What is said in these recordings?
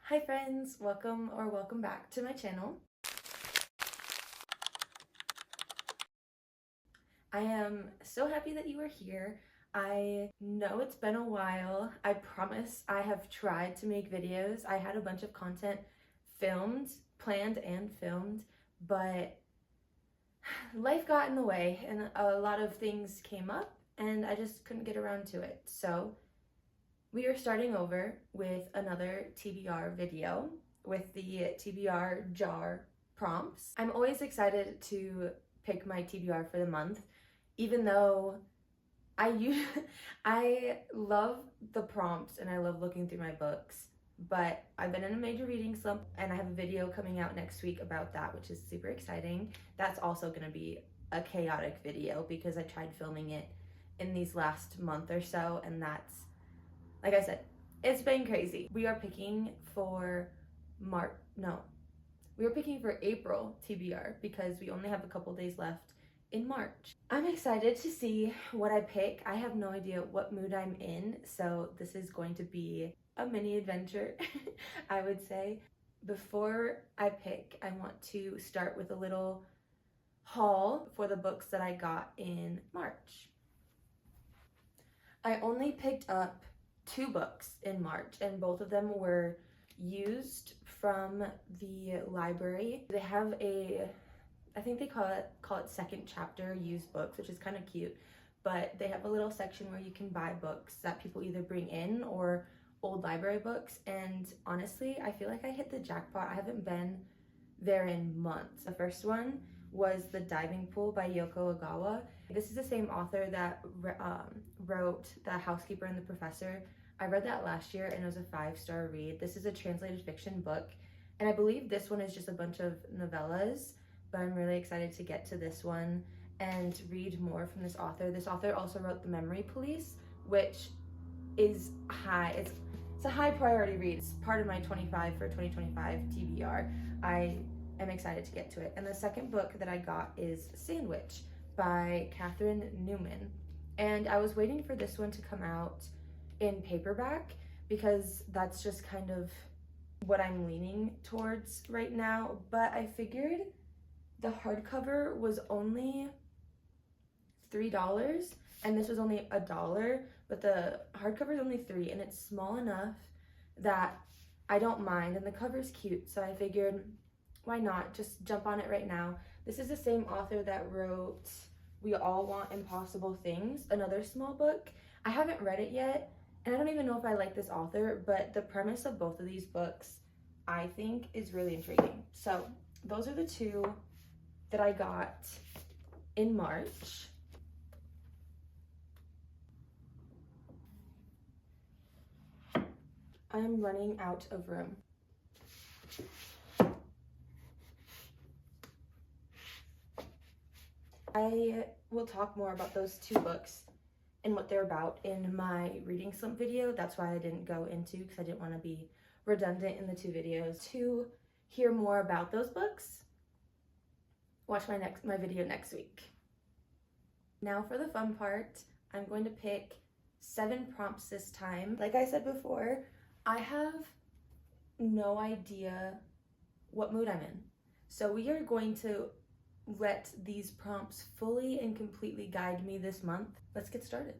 Hi friends, welcome back to my channel. I am so happy that you are here. I know it's been a while. I promise I have tried to make videos. I had a bunch of content planned and filmed, but life got in the way and a lot of things came up and I just couldn't get around to it. So we are starting over with another TBR video with the TBR jar prompts. I'm always excited to pick my TBR for the month, even though I love the prompts and I love looking through my books, but I've been in a major reading slump and I have a video coming out next week about that, which is super exciting. That's also going to be a chaotic video because I tried filming it in these last month or so, and that's, like I said, it's been crazy. We are picking for April TBR because we only have a couple days left in March. I'm excited to see what I pick. I have no idea what mood I'm in, so this is going to be a mini adventure, I would say. Before I pick, I want to start with a little haul for the books that I got in March. I only picked up 2 books in March, and both of them were used from the library. They have I think they call it second chapter used books, which is kind of cute, but they have a little section where you can buy books that people either bring in or old library books, and honestly, I feel like I hit the jackpot. I haven't been there in months. The first one was The Diving Pool by Yoko Ogawa. This is the same author that wrote The Housekeeper and the Professor. I read that last year and it was a 5-star read. This is a translated fiction book, and I believe this one is just a bunch of novellas, but I'm really excited to get to this one and read more from this author. This author also wrote The Memory Police, which is it's a high priority read. It's part of my 2025 TBR. I am excited to get to it. And the second book that I got is Sandwich by Catherine Newman. And I was waiting for this one to come out in paperback because that's just kind of what I'm leaning towards right now. But I figured the hardcover was only $3 and this was only $1, but the hardcover is only $3 and it's small enough that I don't mind, and the cover's cute, so I figured why not just jump on it right now. This is the same author that wrote We All Want Impossible Things, another small book. I haven't read it yet, and I don't even know if I like this author, but the premise of both of these books I think is really intriguing. So those are the 2 that I got in March. I am running out of room. I will talk more about those 2 books and what they're about in my reading slump video. That's why I didn't go into, because I didn't want to be redundant in the 2 videos. To hear more about those books, watch my video next week. Now for the fun part, I'm going to pick 7 prompts this time. Like I said before, I have no idea what mood I'm in. So we are going to let these prompts fully and completely guide me this month. Let's get started.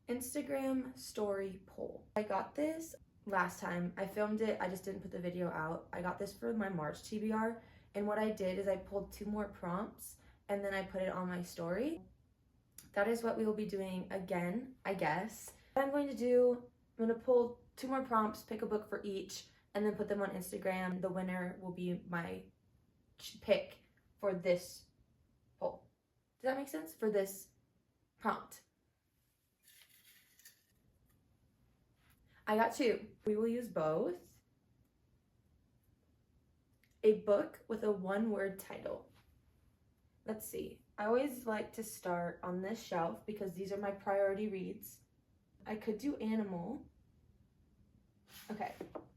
Instagram story poll. I got this last time. I filmed it, I just didn't put the video out. I got this for my March TBR, and what I did is I pulled 2 more prompts and then I put it on my story. That is what we will be doing again, I guess. What I'm going to pull 2 more prompts, pick a book for each, and then put them on Instagram. The winner will be my pick for this poll. Does that make sense? For this prompt. I got 2. We will use both. A book with a 1-word title. Let's see. I always like to start on this shelf because these are my priority reads. I could do animal. Okay,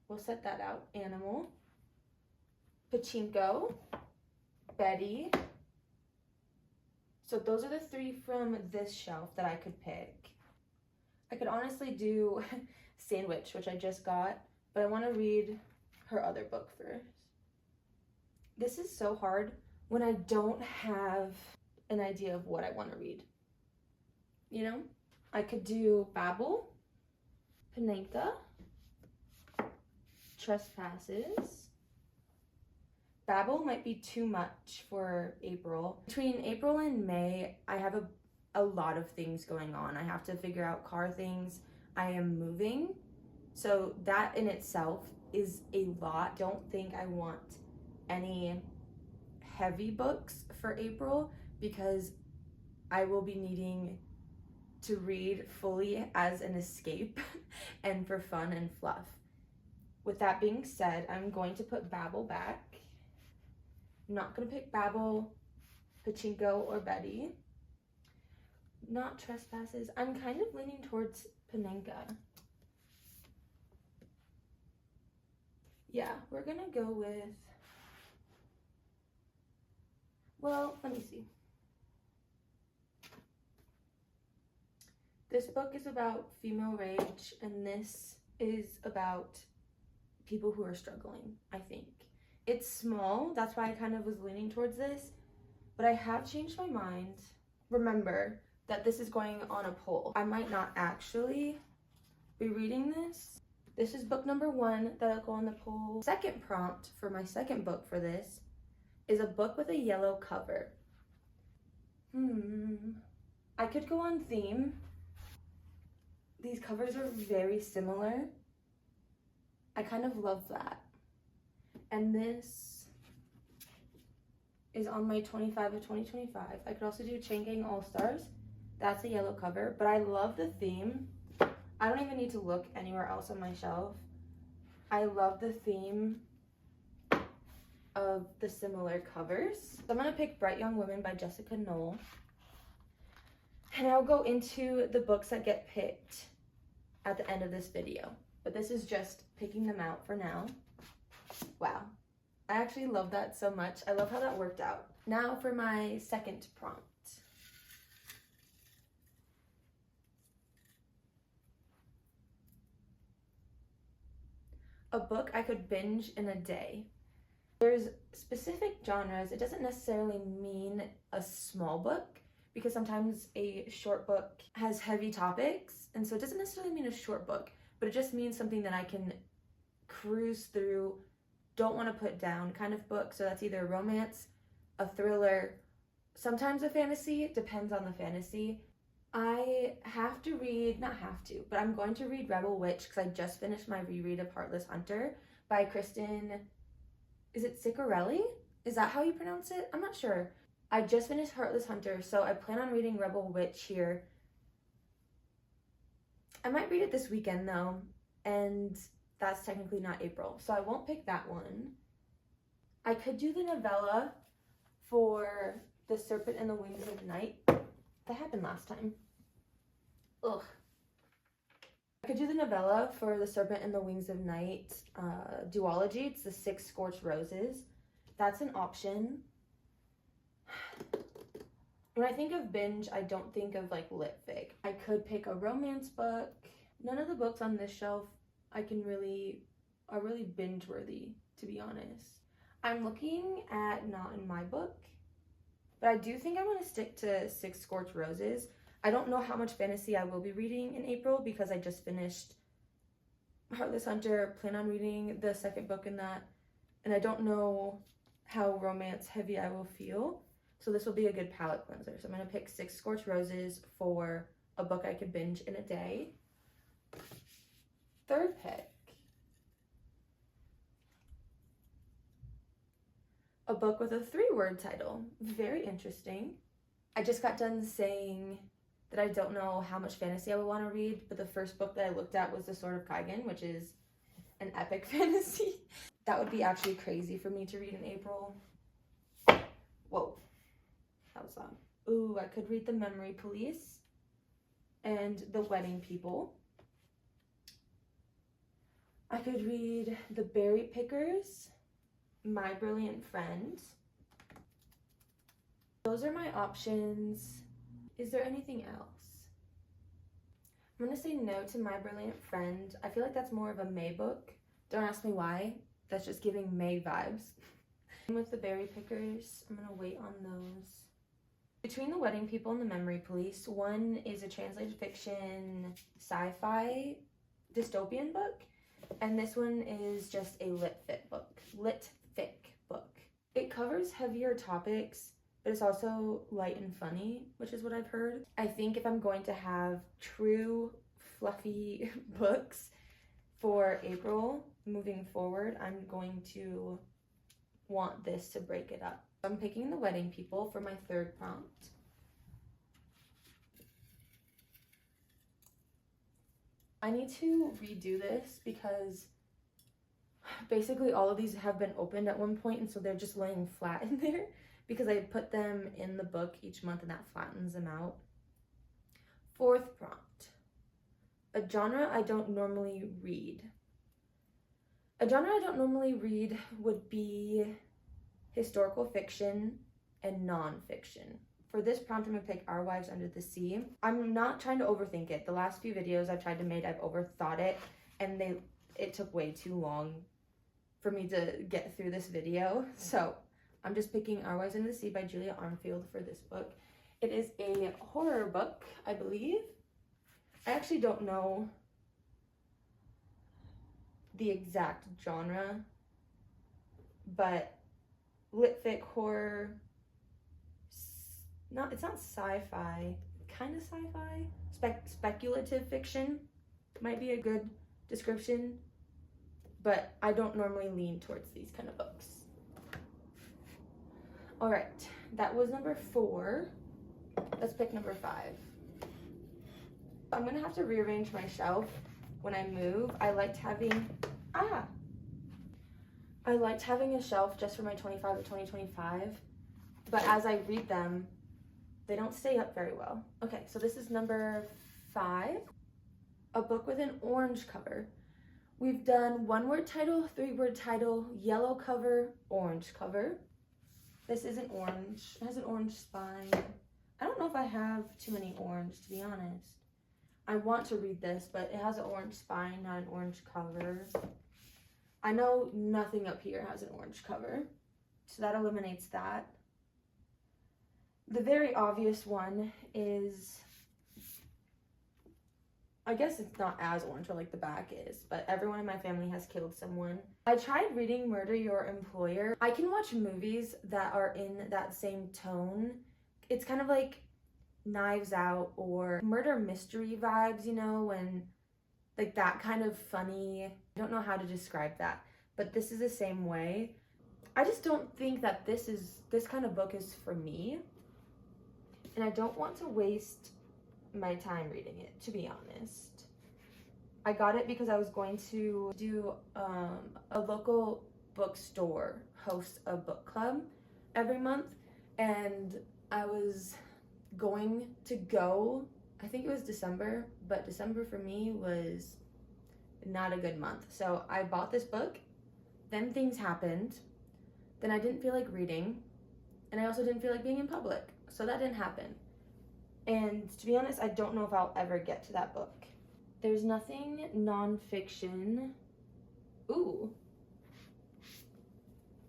we'll set that out. Animal. Pachinko. Betty. So those are the 3 from this shelf that I could pick. I could honestly do Sandwich, which I just got, but I want to read her other book first. This is so hard when I don't have an idea of what I want to read. You know? I could do Babel, Panenka, Trespasses. Babel might be too much for April. Between April and May, I have a lot of things going on. I have to figure out car things. I am moving. So that in itself is a lot. Don't think I want any heavy books for April because I will be needing to read fully as an escape and for fun and fluff. With that being said, I'm going to put Babel back. I'm not going to pick Babel, Pachinko, or Betty. Not Trespasses. I'm kind of leaning towards Panenka. Yeah, we're going to go with, well, let me see. This book is about female rage, and this is about people who are struggling, I think. It's small, that's why I kind of was leaning towards this, but I have changed my mind. Remember that this is going on a poll. I might not actually be reading this. This is book number 1 that'll go on the poll. Second prompt for my second book for this is a book with a yellow cover. I could go on theme. These covers are very similar. I kind of love that. And this is on my 25 of 2025. I could also do Chain Gang All Stars. That's a yellow cover, but I love the theme. I don't even need to look anywhere else on my shelf. I love the theme of the similar covers. So I'm gonna pick Bright Young Women by Jessica Knoll. And I'll go into the books that get picked at the end of this video. But this is just picking them out for now. Wow. I actually love that so much. I love how that worked out. Now for my second prompt. A book I could binge in a day. There's specific genres. It doesn't necessarily mean a small book, because sometimes a short book has heavy topics, and so it doesn't necessarily mean a short book, but it just means something that I can cruise through, don't want to put down kind of book. So that's either a romance, a thriller, sometimes a fantasy. It depends on the fantasy. I have to read, not have to, but I'm going to read Rebel Witch because I just finished my reread of Heartless Hunter by Kristen, is it Ciccarelli? Is that how you pronounce it? I'm not sure. I just finished Heartless Hunter, so I plan on reading Rebel Witch here. I might read it this weekend though, and that's technically not April, so I won't pick that one. I could do the novella for The Serpent and the Wings of Night. That happened last time. Ugh. I could do the novella for The Serpent and the Wings of Night duology. It's the 6 Scorched Roses. That's an option. When I think of binge, I don't think of like lit fic. I could pick a romance book. None of the books on this shelf are really binge worthy, to be honest. I'm looking at not in my book, but I do think I'm going to stick to 6 Scorched Roses. I don't know how much fantasy I will be reading in April because I just finished Heartless Hunter, plan on reading the second book in that, and I don't know how romance heavy I will feel. So this will be a good palate cleanser. So I'm going to pick 6 Scorched Roses for a book I could binge in a day. Third pick. A book with a 3-word title. Very interesting. I just got done saying that I don't know how much fantasy I would want to read, but the first book that I looked at was The Sword of Kaigen, which is an epic fantasy. That would be actually crazy for me to read in April. Whoa. That was loud. Ooh, I could read The Memory Police and The Wedding People. I could read The Berry Pickers, My Brilliant Friend. Those are my options. Is there anything else? I'm gonna say no to My Brilliant Friend. I feel like that's more of a May book. Don't ask me why. That's just giving May vibes. With the Berry Pickers, I'm gonna wait on those. Between the Wedding People and the Memory Police, one is a translated fiction sci-fi dystopian book, and this one is just a lit fic book. It covers heavier topics, but it's also light and funny, which is what I've heard. I think if I'm going to have true fluffy books for April moving forward, I'm going to want this to break it up. I'm picking The Wedding People for my third prompt. I need to redo this because basically all of these have been opened at one point, and so they're just laying flat in there because I put them in the book each month and that flattens them out. Fourth prompt. A genre I don't normally read. A genre I don't normally read would be historical fiction and nonfiction. For this prompt, I'm gonna pick Our Wives Under the Sea. I'm not trying to overthink it. The last few videos I've tried to make, I've overthought it, and it took way too long for me to get through this video. So I'm just picking Our Wives Under the Sea by Julia Armfield for this book. It is a horror book, I believe. I actually don't know the exact genre, but lit fic horror, it's not sci-fi, kind of sci-fi, speculative fiction might be a good description, but I don't normally lean towards these kind of books. All right, that was number 4. Let's pick number 5. I'm gonna have to rearrange my shelf when I move. I liked having a shelf just for my 25 to 2025, but as I read them, they don't stay up very well. Okay, so this is number 5, a book with an orange cover. We've done 1-word title, 3-word title, yellow cover, orange cover. This isn't orange, it has an orange spine. I don't know if I have too many orange, to be honest. I want to read this, but it has an orange spine, not an orange cover. I know nothing up here has an orange cover, so that eliminates that. The very obvious one is, I guess it's not as orange, but like the back is, but everyone in my family has killed someone. I tried reading Murder Your Employer. I can watch movies that are in that same tone. It's kind of like Knives Out or murder mystery vibes, you know, when like that kind of funny, I don't know how to describe that, but this is the same way. I just don't think that this kind of book is for me, and I don't want to waste my time reading it, to be honest. I got it because I was going to do a local bookstore host a book club every month, and I was going to go, I think it was December, but December for me was not a good month. So I bought this book, then things happened, then I didn't feel like reading, and I also didn't feel like being in public, so that didn't happen. And to be honest, I don't know if I'll ever get to that book. There's nothing nonfiction. Ooh.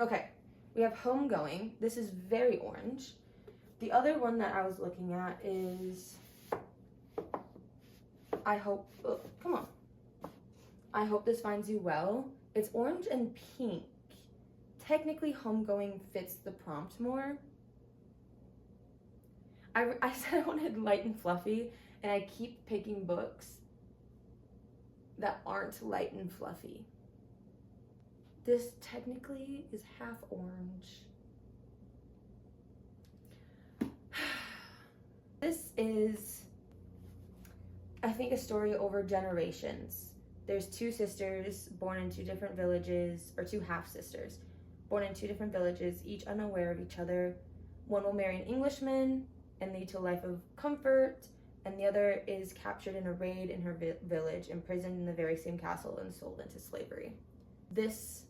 Okay, we have Homegoing. This is very orange. The other one that I was looking at is, I hope this finds you well. It's orange and pink. Technically, Homegoing fits the prompt more. I said I wanted light and fluffy, and I keep picking books that aren't light and fluffy. This technically is half orange. This is, I think, a story over generations. There's 2 sisters born in 2 different villages, or 2 half-sisters, born in 2 different villages, each unaware of each other. One will marry an Englishman and lead to a life of comfort, and the other is captured in a raid in her village, imprisoned in the very same castle, and sold into slavery. This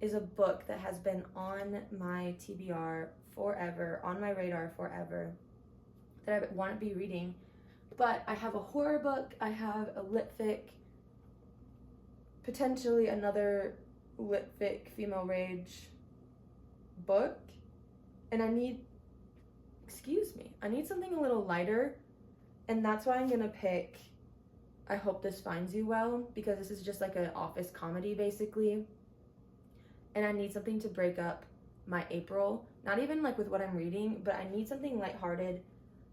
is a book that has been on my TBR forever, on my radar forever, that I want to be reading. But I have a horror book, I have a lit fic, potentially another lit fic female rage book, and I need something a little lighter, and that's why I'm gonna pick I Hope This Finds You Well, because this is just like an office comedy basically, and I need something to break up my April, not even like with what I'm reading, but I need something lighthearted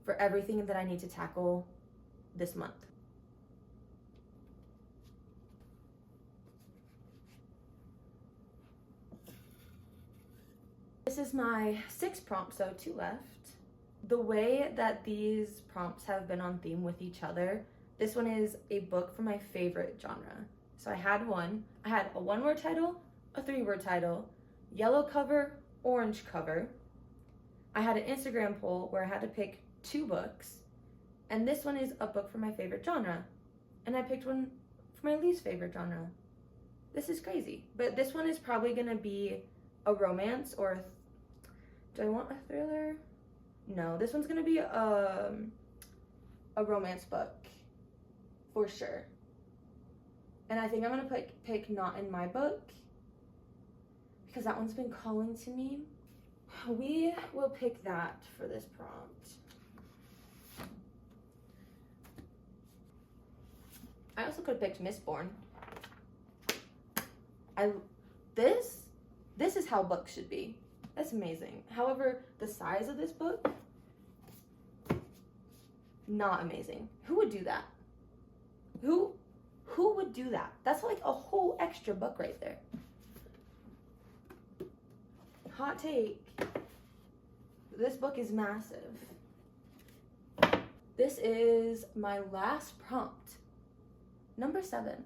for everything that I need to tackle this month. This is my 6th prompt, so 2 left. The way that these prompts have been on theme with each other, this one is a book from my favorite genre. So I had a 1-word title, a 3-word title, yellow cover, orange cover. I had an Instagram poll where I had to pick 2 books, and this one is a book from my favorite genre, and I picked one for my least favorite genre. This is crazy, but this one is probably gonna be a romance or do I want a thriller? No, this one's gonna be a romance book for sure. And I think I'm gonna pick Not in My Book because that one's been calling to me. We will pick that for this prompt. I also could have picked Mistborn. This is how books should be. That's amazing. However, the size of this book, not amazing. Who would do that? Who would do that? That's like a whole extra book right there. Hot take. This book is massive. This is my last prompt. Number 7.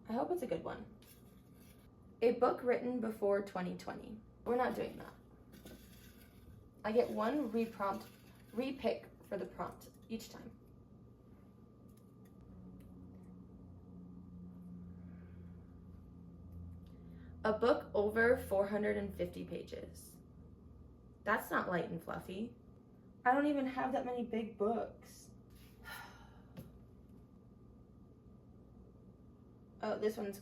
I hope it's a good one. A book written before 2020. We're not doing that. I get 1 repick for the prompt each time. A book over 450 pages. That's not light and fluffy. I don't even have that many big books. Oh, this one's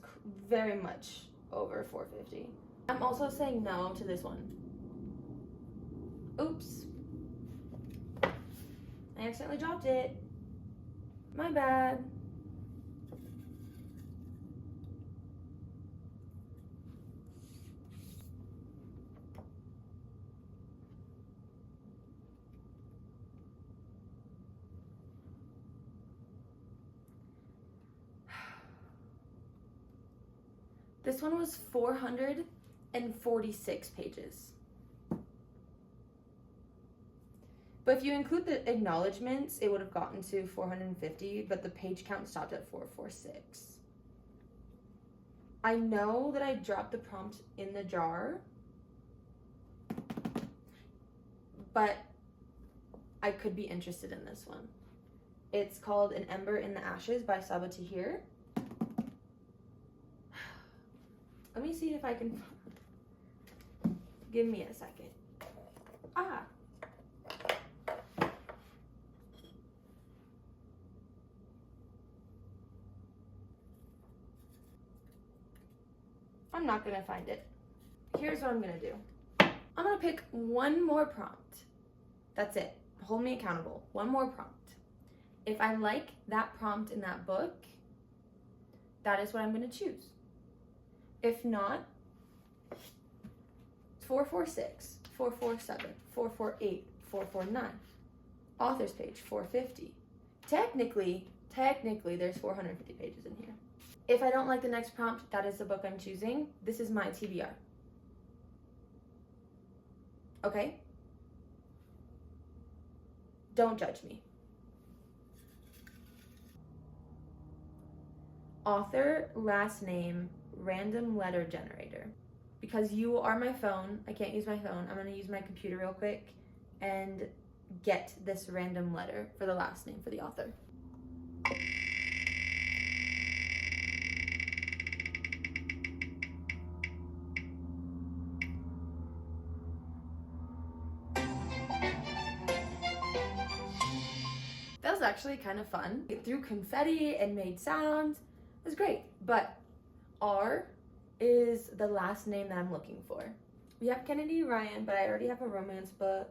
very much over 450. I'm also saying no to this one. Oops. I accidentally dropped it. My bad. This one was 446 pages. But if you include the acknowledgements, it would have gotten to 450, but the page count stopped at 446. I know that I dropped the prompt in the jar, but I could be interested in this one. It's called An Ember in the Ashes by Saba Tahir. Let me see if I can. Give me a second. Ah. I'm not gonna find it. Here's what I'm gonna do. I'm gonna pick 1 more prompt. That's it. Hold me accountable. 1 more prompt. If I like that prompt in that book, that is what I'm gonna choose. If not, 446, 447, 448, 449. Author's page, 450. Technically, there's 450 pages in here. If I don't like the next prompt, that is the book I'm choosing. This is my TBR. Okay? Don't judge me. Author, last name, random letter generator. Because you are my phone, I can't use my phone. I'm gonna use my computer real quick and get this random letter for the last name for the author. actually kind of fun. It threw confetti and made sounds. It was great. But R is the last name that I'm looking for. We have Kennedy Ryan, but I already have a romance book.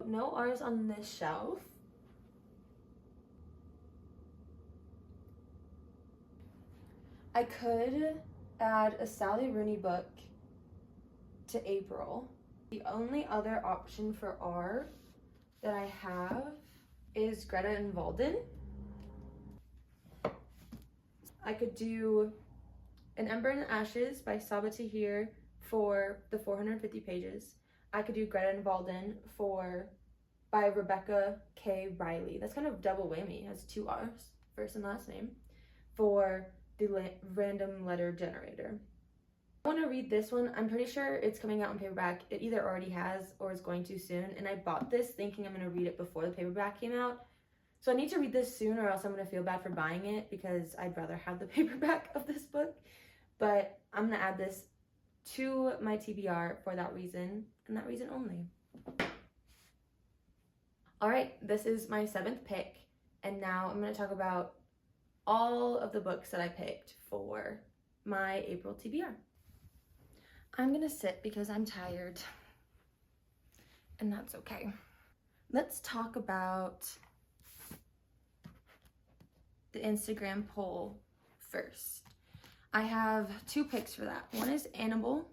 No R's on this shelf. I could add a Sally Rooney book to April. The only other option for R that I have is Greta and Walden. I could do An Ember in the Ashes by Saba Tahir for the 450 pages. I could do Greta and Walden by Rebecca K. Riley. That's kind of double whammy. It has 2 R's, first and last name, for the Random Letter Generator. I want to read this one. I'm pretty sure it's coming out in paperback. It either already has or is going to soon. And I bought this thinking I'm going to read it before the paperback came out. So I need to read this soon or else I'm going to feel bad for buying it because I'd rather have the paperback of this book. But I'm going to add this to my TBR for that reason and that reason only. All right, this is my 7th pick. And now I'm going to talk about all of the books that I picked for my April TBR. I'm gonna sit because I'm tired, and that's okay. Let's talk about the Instagram poll first. I have 2 picks for that. One is Animal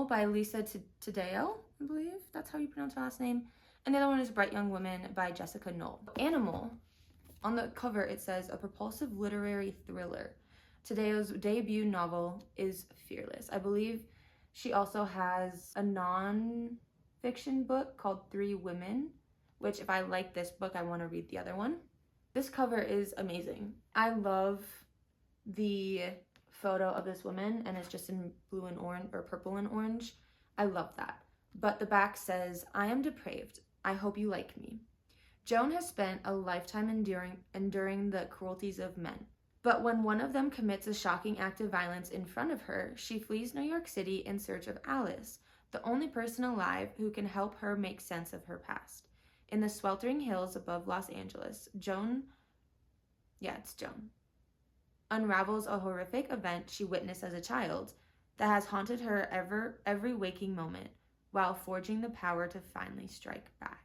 by Lisa Tadeo, I believe that's how you pronounce her last name. And the other one is Bright Young Women by Jessica Knoll. Animal, on the cover it says, a propulsive literary thriller. Tadeo's debut novel is fearless. I believe she also has a non-fiction book called 3 Women, which if I like this book, I want to read the other one. This cover is amazing. I love the photo of this woman, and it's just in blue and orange, or purple and orange. I love that. But the back says, I am depraved. I hope you like me. Joan has spent a lifetime enduring the cruelties of men. But when one of them commits a shocking act of violence in front of her, she flees New York City in search of Alice, the only person alive who can help her make sense of her past. In the sweltering hills above Los Angeles, Joan unravels a horrific event she witnessed as a child that has haunted her every waking moment while forging the power to finally strike back.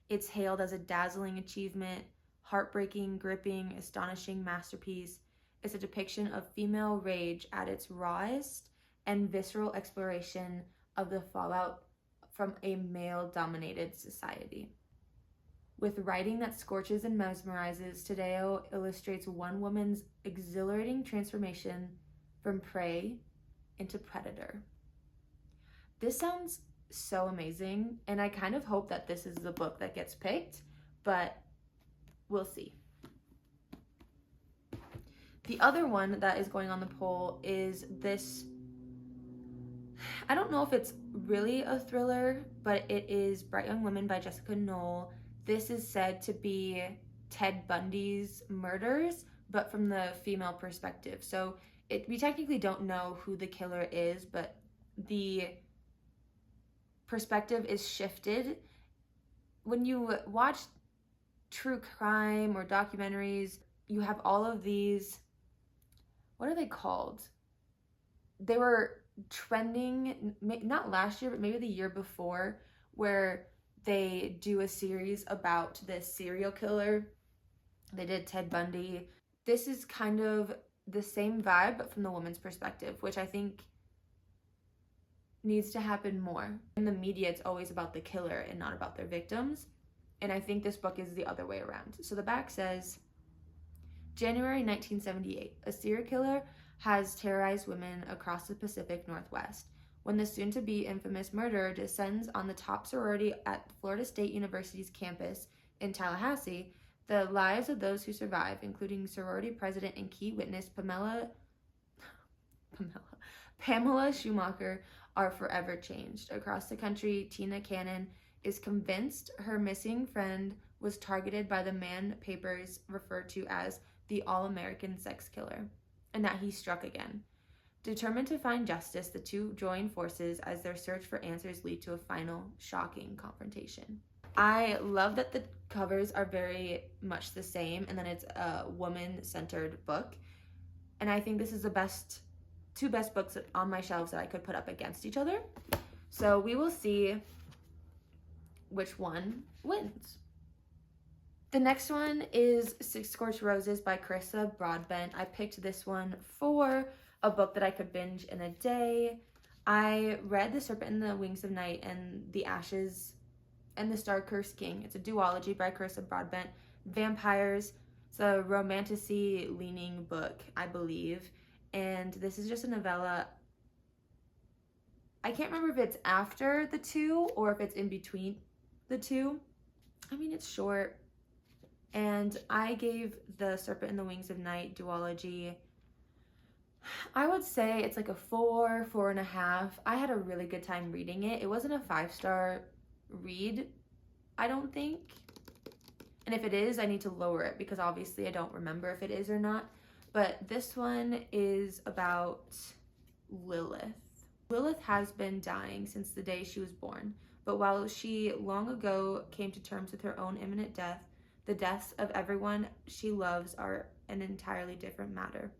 It's hailed as a dazzling achievement, heartbreaking, gripping, astonishing masterpiece. It's a depiction of female rage at its rawest and visceral exploration of the fallout from a male-dominated society. With writing that scorches and mesmerizes, Tadeo illustrates one woman's exhilarating transformation from prey into predator. This sounds so amazing, and I kind of hope that this is the book that gets picked, but we'll see. The other one that is going on the poll is this. I don't know if it's really a thriller, but it is Bright Young Women by Jessica Knoll. This is said to be Ted Bundy's murders, but from the female perspective. So we technically don't know who the killer is, but the perspective is shifted. When you watch true crime or documentaries, you have all of these, what are they called? They were trending, not last year, but maybe the year before, where they do a series about this serial killer. They did Ted Bundy. This is kind of the same vibe, but from the woman's perspective, which I think needs to happen more. In the media, it's always about the killer and not about their victims. And I think this book is the other way around. So the back says, January 1978, a serial killer has terrorized women across the Pacific Northwest. When the soon-to-be infamous murderer descends on the top sorority at Florida State University's campus in Tallahassee, the lives of those who survive, including sorority president and key witness Pamela Schumacher, are forever changed. Across the country, Tina Cannon is convinced her missing friend was targeted by the man papers refer to as the All-American Sex Killer, and that he struck again. Determined to find justice, the two join forces as their search for answers lead to a final, shocking confrontation. I love that the covers are very much the same, and then it's a woman-centered book. And I think this is the two best books on my shelves that I could put up against each other. So we will see which one wins. The next one is Six Scorched Roses by Carissa Broadbent. I picked this one for a book that I could binge in a day. I read The Serpent and the Wings of Night and The Ashes and the Star-Cursed King. It's a duology by Carissa Broadbent. Vampires. It's a romantasy-leaning book, I believe. And this is just a novella. I can't remember if it's after the two or if it's in between the two. I mean, it's short. And I gave The Serpent and the Wings of Night duology, I would say it's like a 4, 4.5. I had a really good time reading it. It wasn't a 5-star read, I don't think. And if it is, I need to lower it because obviously I don't remember if it is or not. But this one is about Lilith. Lilith has been dying since the day she was born. But while she long ago came to terms with her own imminent death, the deaths of everyone she loves are an entirely different matter.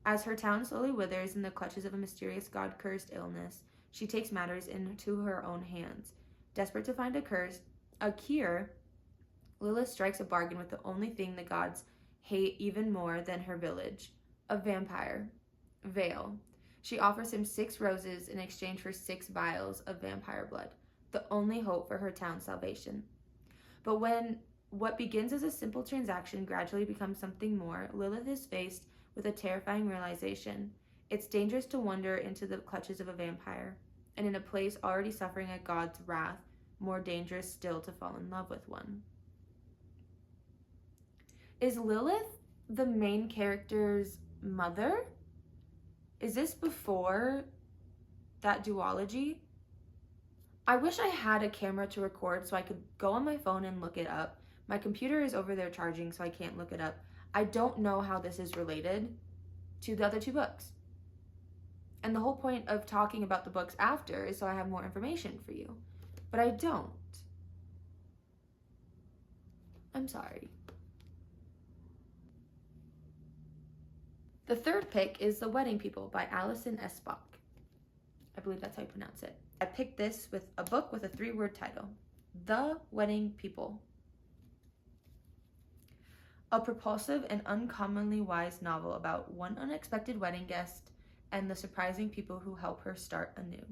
As her town slowly withers in the clutches of a mysterious God-cursed illness, she takes matters into her own hands. Desperate to find a cure, Lilith strikes a bargain with the only thing the gods hate even more than her village, a vampire, Vale. She offers him 6 roses in exchange for 6 vials of vampire blood, the only hope for her town's salvation. But when what begins as a simple transaction gradually becomes something more, Lilith is faced with a terrifying realization. It's dangerous to wander into the clutches of a vampire, and in a place already suffering a god's wrath, more dangerous still to fall in love with one. Is Lilith the main character's mother? Is this before that duology? I wish I had a camera to record so I could go on my phone and look it up. My computer is over there charging, so I can't look it up. I don't know how this is related to the other 2 books. And the whole point of talking about the books after is so I have more information for you. But I don't. I'm sorry. The third pick is The Wedding People by Alison S. Bach. I believe that's how you pronounce it. I picked this with a book with a 3-word title. The Wedding People. A propulsive and uncommonly wise novel about one unexpected wedding guest and the surprising people who help her start anew.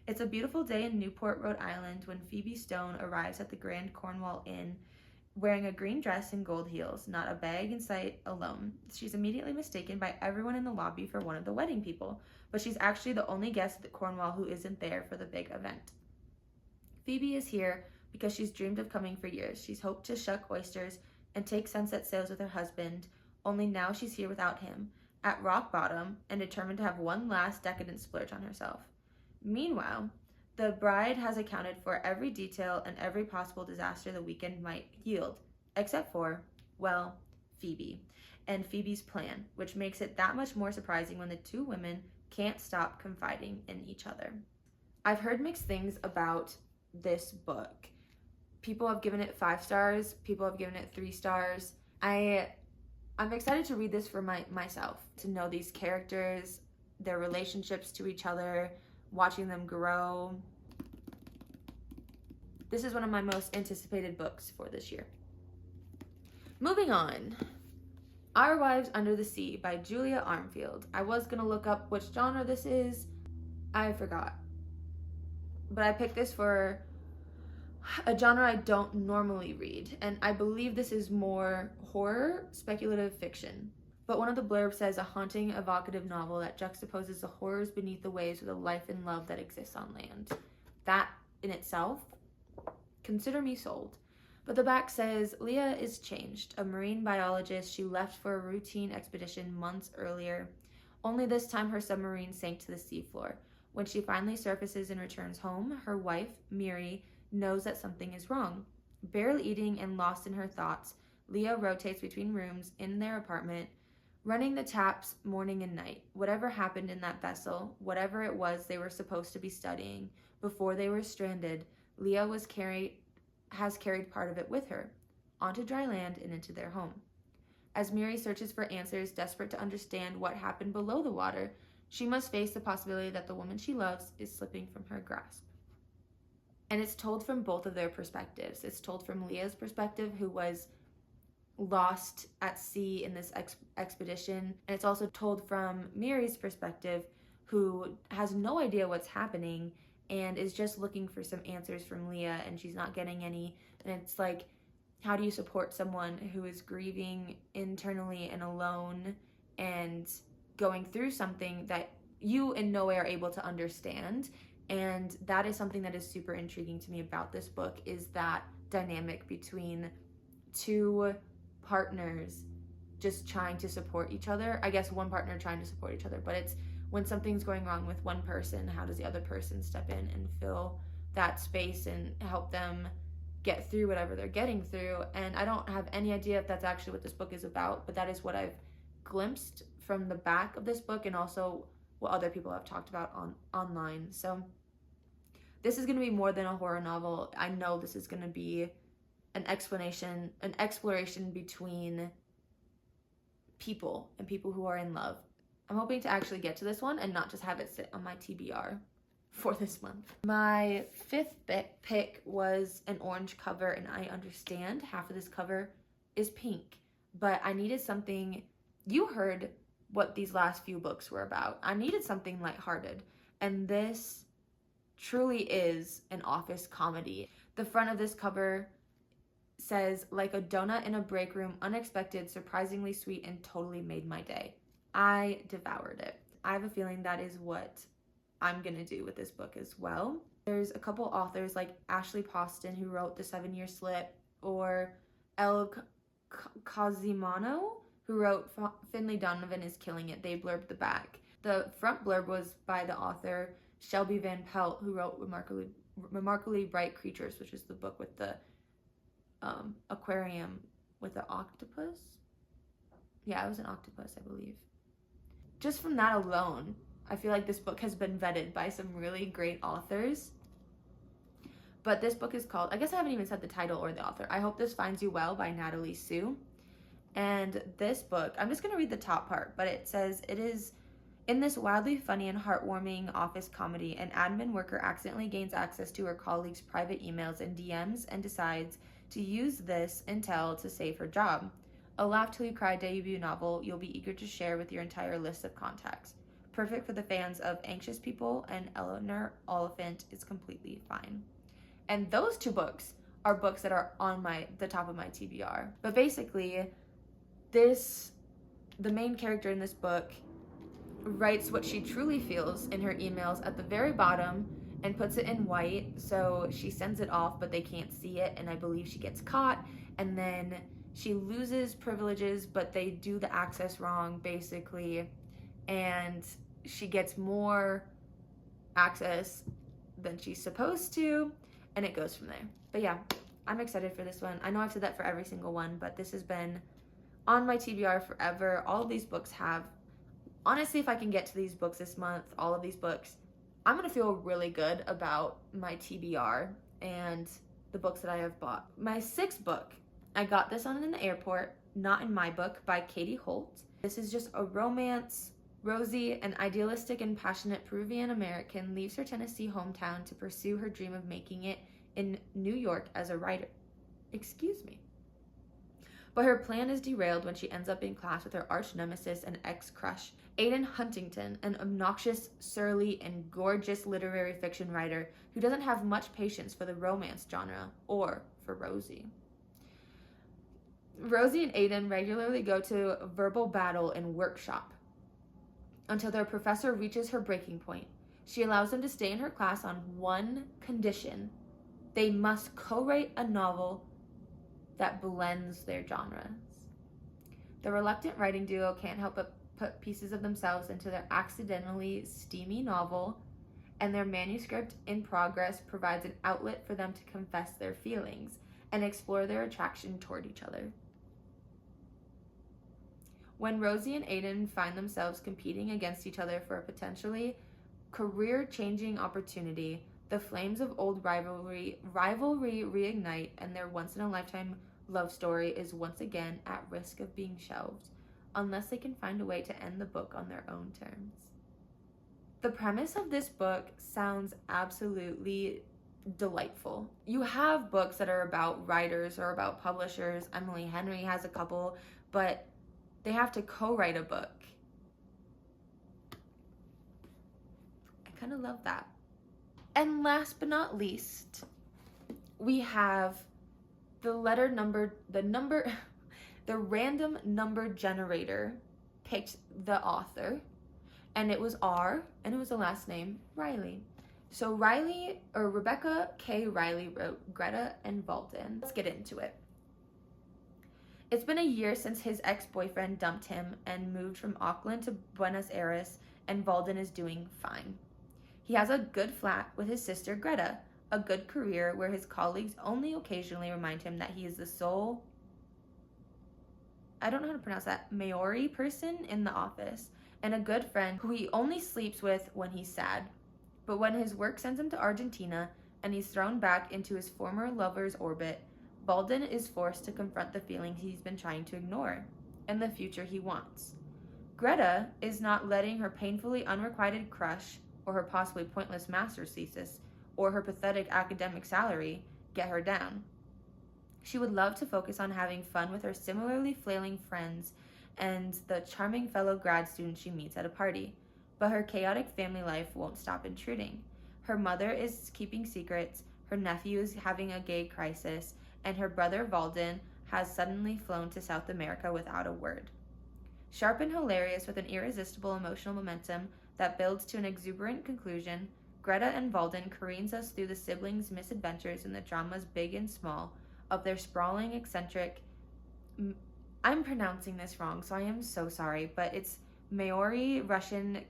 It's a beautiful day in Newport, Rhode Island when Phoebe Stone arrives at the Grand Cornwall Inn wearing a green dress and gold heels, not a bag in sight, alone. She's immediately mistaken by everyone in the lobby for one of the wedding people, but she's actually the only guest at Cornwall who isn't there for the big event. Phoebe is here because she's dreamed of coming for years. She's hoped to shuck oysters and take sunset sails with her husband, only now she's here without him, at rock bottom, and determined to have one last decadent splurge on herself. Meanwhile, the bride has accounted for every detail and every possible disaster the weekend might yield, except for, well, Phoebe, and Phoebe's plan, which makes it that much more surprising when the 2 women can't stop confiding in each other. I've heard mixed things about this book. People have given it 5 stars. People have given it 3 stars. I'm excited to read this for myself, to know these characters, their relationships to each other, watching them grow. This is one of my most anticipated books for this year. Moving on. Our Wives Under the Sea by Julia Armfield. I was going to look up which genre this is. I forgot. But I picked this for a genre I don't normally read, and I believe this is more horror, speculative fiction. But one of the blurbs says a haunting, evocative novel that juxtaposes the horrors beneath the waves with a life and love that exists on land. That in itself, consider me sold. But the back says, Leah is changed, a marine biologist. She left for a routine expedition months earlier. Only this time her submarine sank to the seafloor. When she finally surfaces and returns home, her wife, Miri, knows that something is wrong. Barely eating and lost in her thoughts, Leah rotates between rooms in their apartment, running the taps morning and night. Whatever happened in that vessel, whatever it was they were supposed to be studying before they were stranded, Leah was carried has carried part of it with her, onto dry land and into their home. As Miri searches for answers, desperate to understand what happened below the water, she must face the possibility that the woman she loves is slipping from her grasp. And it's told from both of their perspectives. It's told from Leah's perspective, who was lost at sea in this expedition. And it's also told from Miri's perspective, who has no idea what's happening and is just looking for some answers from Leah, and she's not getting any. And it's like, how do you support someone who is grieving internally and alone and going through something that you in no way are able to understand? And that is something that is super intriguing to me about this book, is that dynamic between two partners just trying to support each other. I guess one partner trying to support each other, but it's when something's going wrong with one person, how does the other person step in and fill that space and help them get through whatever they're getting through? And I don't have any idea if that's actually what this book is about, but that is what I've glimpsed from the back of this book, and also what other people have talked about online. So this is going to be more than a horror novel. I know this is going to be an exploration between people and people who are in love. I'm hoping to actually get to this one and not just have it sit on my TBR for this month. My fifth pick was an orange cover, and I understand half of this cover is pink, but I needed something. You heard what these last few books were about. I needed something lighthearted, and this truly is an office comedy. The front of this cover says, "Like a donut in a break room, unexpected, surprisingly sweet, and totally made my day." I devoured it. I have a feeling that is what I'm gonna do with this book as well. There's a couple authors like Ashley Poston, who wrote The 7-Year Slip, or El Cazimano, who wrote Finley Donovan is Killing It. They blurbed the back. The front blurb was by the author Shelby Van Pelt, who wrote Remarkably Bright Creatures, which is the book with the aquarium with the octopus. Yeah, it was an octopus, I believe. Just from that alone, I feel like this book has been vetted by some really great authors. But this book is called, I guess I haven't even said the title or the author. I Hope This Finds You Well by Natalie Sue. And this book, I'm just going to read the top part, but it says, it is in this wildly funny and heartwarming office comedy, an admin worker accidentally gains access to her colleagues' private emails and DMs and decides to use this intel to save her job. A laugh till you cry debut novel you'll be eager to share with your entire list of contacts. Perfect for the fans of Anxious People and Eleanor Oliphant is Completely Fine. And those two books are books that are on the top of my TBR. But basically, the main character in this book writes what she truly feels in her emails at the very bottom and puts it in white, so she sends it off but they can't see it, and I believe she gets caught, and then she loses privileges, but they do the access wrong basically, and she gets more access than she's supposed to, and it goes from there. But yeah, I'm excited for this one. I know I've said that for every single one, but this has been on my TBR forever. All of these books have. Honestly, if I can get to these books this month, all of these books, I'm going to feel really good about my TBR and the books that I have bought. My sixth book, I got this one in the airport, Not in My Book by Katie Holt. This is just a romance. Rosie, an idealistic and passionate Peruvian American, leaves her Tennessee hometown to pursue her dream of making it in New York as a writer. Excuse me. But her plan is derailed when she ends up in class with her arch nemesis and ex-crush, Aiden Huntington, an obnoxious, surly, and gorgeous literary fiction writer who doesn't have much patience for the romance genre or for Rosie. Rosie and Aiden regularly go to verbal battle and workshop until their professor reaches her breaking point. She allows them to stay in her class on one condition: they must co-write a novel that blends their genres. The reluctant writing duo can't help but put pieces of themselves into their accidentally steamy novel, and their manuscript in progress provides an outlet for them to confess their feelings and explore their attraction toward each other. When Rosie and Aiden find themselves competing against each other for a potentially career-changing opportunity, The flames of old rivalry reignite, and their once-in-a-lifetime love story is once again at risk of being shelved, unless they can find a way to end the book on their own terms. The premise of this book sounds absolutely delightful. You have books that are about writers or about publishers. Emily Henry has a couple, but they have to co-write a book. I kind of love that. And last but not least, we have the random number generator picked the author, and it was R, and it was the last name, Riley. So Rebecca K. Riley wrote Greta and Valden. Let's get into it. It's been a year since his ex-boyfriend dumped him and moved from Auckland to Buenos Aires, and Valden is doing fine. He has a good flat with his sister Greta, a good career where his colleagues only occasionally remind him that he is the sole, I don't know how to pronounce that, Maori person in the office, and a good friend who he only sleeps with when he's sad. But when his work sends him to Argentina and he's thrown back into his former lover's orbit, Valden is forced to confront the feelings he's been trying to ignore and the future he wants. Greta is not letting her painfully unrequited crush or her possibly pointless master's thesis or her pathetic academic salary get her down. She would love to focus on having fun with her similarly flailing friends and the charming fellow grad student she meets at a party, but her chaotic family life won't stop intruding. Her mother is keeping secrets, her nephew is having a gay crisis, and her brother Valden has suddenly flown to South America without a word. Sharp and hilarious with an irresistible emotional momentum that builds to an exuberant conclusion, Greta and Valden careens us through the siblings' misadventures and the dramas big and small of their sprawling, eccentric, I'm pronouncing this wrong, so I am so sorry, but it's Maori Russian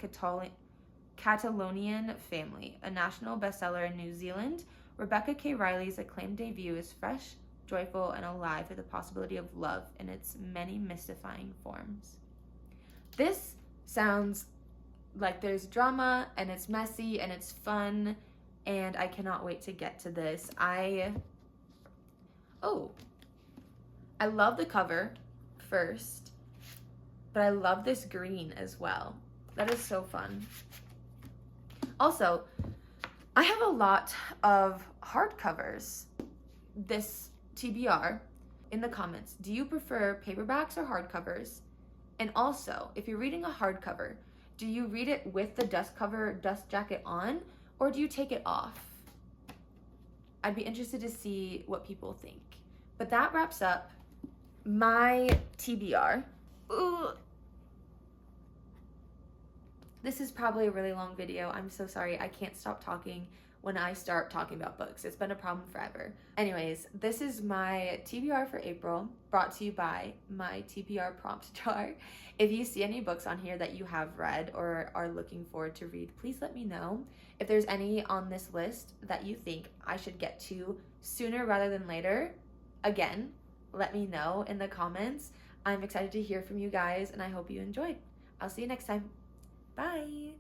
Catalonian family. A national bestseller in New Zealand, Rebecca K. Riley's acclaimed debut is fresh, joyful, and alive with the possibility of love in its many mystifying forms. This sounds like there's drama, and it's messy, and it's fun, and I cannot wait to get to this. I love the cover first, but I love this green as well. That is so fun. Also, I have a lot of hardcovers. This TBR in the comments. Do you prefer paperbacks or hardcovers? And also, if you're reading a hardcover, do you read it with the dust jacket on, or do you take it off? I'd be interested to see what people think. But that wraps up my TBR. Ooh. This is probably a really long video. I'm so sorry. I can't stop talking when I start talking about books. It's been a problem forever. Anyways, this is my TBR for April, brought to you by my TBR prompt jar. If you see any books on here that you have read or are looking forward to read, please let me know. If there's any on this list that you think I should get to sooner rather than later, again, let me know in the comments. I'm excited to hear from you guys, and I hope you enjoyed. I'll see you next time. Bye.